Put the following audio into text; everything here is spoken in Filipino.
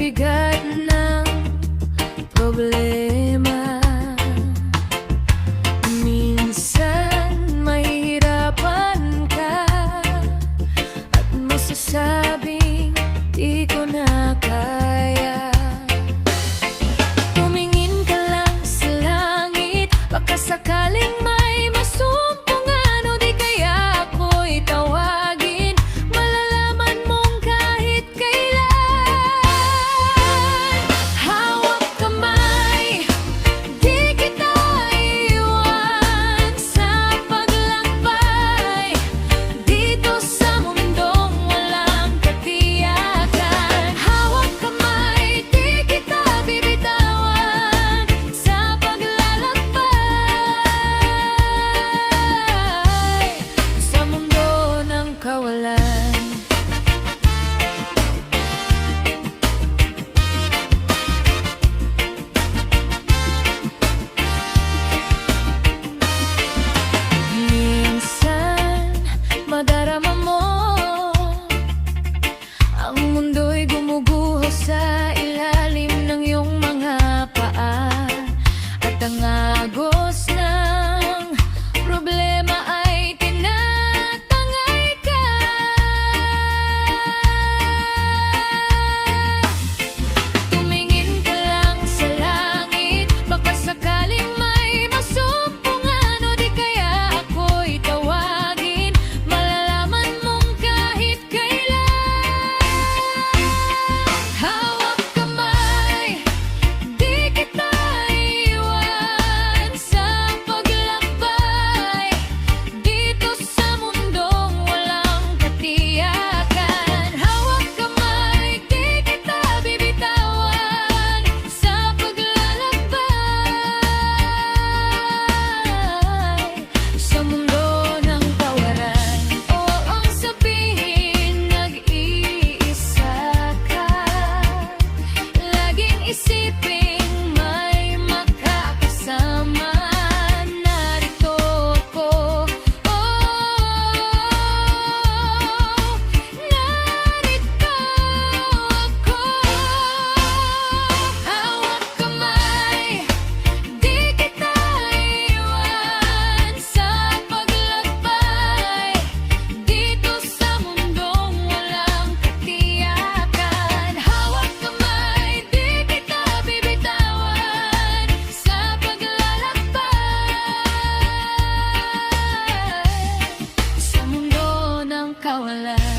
bigat ng problema. Minsan mahihirapan ka at masasabing di ko na kaya. Tumingin ka lang sa langit, baka sakaling may masumpungan o di kaya ako'y tawagin. Malalaman mong kahit kailan. Hawak kamay, di kita iwan sa paglakbay dito sa mundong walang katiyakan. Hawak kamay, di kita bibitawan sa paglalakbay sa mundo ng kawalan. Minsan madarama mo ang mundo'y gumuguho sa ilalim ng iyong mga paa, at ang agos ng problema ay tinatangay ka. Tumingin ka lang sa langit, baka sakaling may masumpungan o di kaya ako'y tawagin. Malalaman mong kahit kailan. Hawak kamay, di kita iwan sa paglakbay dito sa mundong walang katiyakan. Hawak kamay, di kita bibitawan sa paglalakbay sa mundo ng tawaran. Oo, ang sabihin nag-iisa ka, laging isiping may makakasama. Narito ako, narito ako. Hawak kamay, di kita iwan sa paglakbay dito sa mundong walang katiyakan. Hawak kamay, di kita bibitawan sa paglalakbay sa mundo ng kawalan.